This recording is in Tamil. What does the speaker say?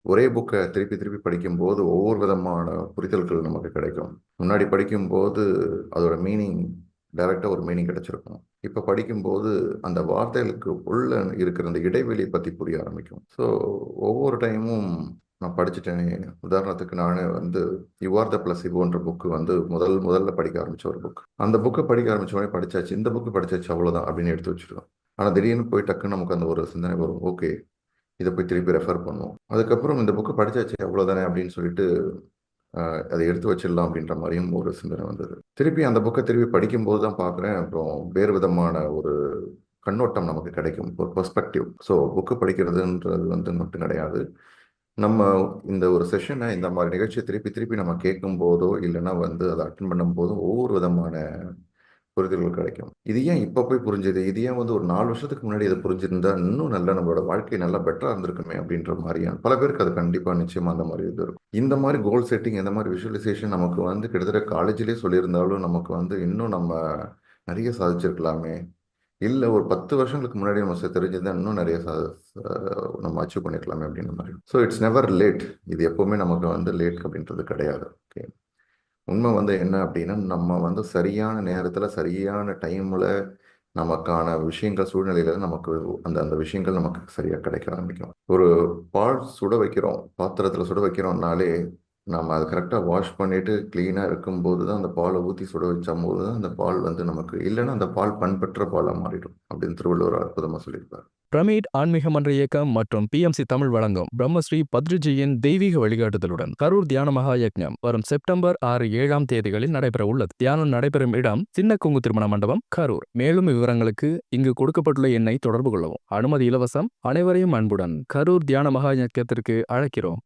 ஒரே புக்கை திருப்பி திருப்பி படிக்கும்போது ஒவ்வொரு விதமான புரிதல்கள் நமக்கு கிடைக்கும். முன்னாடி படிக்கும்போது அதோட மீனிங் டைரெக்டாக ஒரு மீனிங் கிடைச்சிருக்கும். இப்போ படிக்கும்போது அந்த வார்த்தைகளுக்கு உள்ள இருக்கிற அந்த இடைவெளியை பற்றி புரிய ஆரம்பிக்கும். ஸோ ஒவ்வொரு டைமும் நான் படிச்சுட்டேனே. உதாரணத்துக்கு நானே வந்து யூ ஆர் த பிளஸிபோன்ற புக்கு வந்து முதல்ல படிக்க ஆரம்பிச்ச ஒரு புக். அந்த புக்கை படிக்க ஆரம்பிச்ச உடனே படிச்சாச்சு, இந்த புக்கு படிச்சாச்சு, அவ்வளோதான் அப்படின்னு எடுத்து வச்சிருக்கோம். ஆனால் திடீர்னு போய் டக்குன்னு நமக்கு அந்த ஒரு சிந்தனை வரும், ஓகே இதை போய் திருப்பி ரெஃபர் பண்ணுவோம். அதுக்கப்புறம் இந்த புக்கு படிச்சாச்சு அவ்வளோதானே அப்படின்னு சொல்லிட்டு அதை எடுத்து வச்சிடலாம் அப்படின்ற மாதிரியும் ஒரு சிந்தனை வந்தது. திருப்பி அந்த புக்கை திருப்பி படிக்கும்போது தான் பார்க்குறேன், அப்புறம் வேறு விதமான ஒரு கண்ணோட்டம் நமக்கு கிடைக்கும், ஒரு பெர்ஸ்பெக்டிவ். ஸோ புக்கு படிக்கிறதுன்றது வந்து மட்டும் கிடையாது. நம்ம இந்த ஒரு செஷனை, இந்த மாதிரி நிகழ்ச்சியை திருப்பி திருப்பி நம்ம கேட்கும் போதோ இல்லைன்னா வந்து அதை அட்டன் பண்ணும் போதும் ஒவ்வொரு விதமான புரிதல்கள் கிடைக்கும். இது ஏன் இப்போ போய் புரிஞ்சுது, இது ஏன் வந்து ஒரு 4 வருஷத்துக்கு முன்னாடி இதை புரிஞ்சிருந்தா இன்னும் நல்லா நம்மளோட வாழ்க்கை நல்லா பெட்டராக இருந்திருக்குமே அப்படின்ற மாதிரியான பல பேருக்கு அது கண்டிப்பாக நிச்சயமாக அந்த மாதிரி இது இருக்கும். இந்த மாதிரி கோல் செட்டிங், இந்த மாதிரி விஷுவலைசேஷன் நமக்கு வந்து கிட்டத்தட்ட காலேஜ்லேயே சொல்லியிருந்தாலும் நமக்கு வந்து இன்னும் நம்ம நிறைய சாதிச்சிருக்கலாமே, இல்லை ஒரு 10 வருஷங்களுக்கு முன்னாடி நம்ம தெரிஞ்சிருந்தா இன்னும் நிறைய நம்ம அச்சீவ் பண்ணிருக்கலாமே அப்படின்ற மாதிரி. So it's never late. இது எப்பவுமே நமக்கு வந்து லேட் அப்படின்றது கிடையாது. ஓகே, உண்மை வந்து என்ன அப்படின்னா, நம்ம வந்து சரியான நேரத்தில் சரியான டைமில் நமக்கான விஷயங்கள் சூழ்நிலையில நமக்கு அந்த அந்த விஷயங்கள் நமக்கு சரியாக கிடைக்க ஆரம்பிக்கும். ஒரு பால் சுட வைக்கிறோம், பாத்திரத்தில் சுட வைக்கிறோம்னாலே நம்ம அதை கரெக்டாக வாஷ் பண்ணிட்டு க்ளீனாக இருக்கும்போது தான் அந்த பாலை ஊற்றி சுட வச்சும் போது தான் அந்த பால் வந்து நமக்கு, இல்லைன்னா அந்த பால் பண்பற்ற பாலாக மாறிடும் அப்படின்னு திருவள்ளுவர் அற்புதமாக சொல்லியிருப்பார். பிரமிட் ஆன்மீக மன்ற இயக்கம் மற்றும் PMC தமிழ் வழங்கும் பிரம்மஸ்ரீ பத்ரிஜியின் தெய்வீக வழிகாட்டுதலுடன் கரூர் தியான மகா யக்ஞம் வரும் செப்டம்பர் 6, 7ஆம் தேதிகளில் நடைபெற உள்ளது. தியானம் நடைபெறும் இடம் சின்ன கொங்கு திருமண மண்டபம், கரூர். மேலும் விவரங்களுக்கு இங்கு கொடுக்கப்பட்டுள்ள எண்ணை தொடர்பு கொள்ளவும். அனுமதி இலவசம். அனைவரையும் அன்புடன் கரூர் தியான மகா யக்ஞத்திற்கு அழைக்கிறோம்.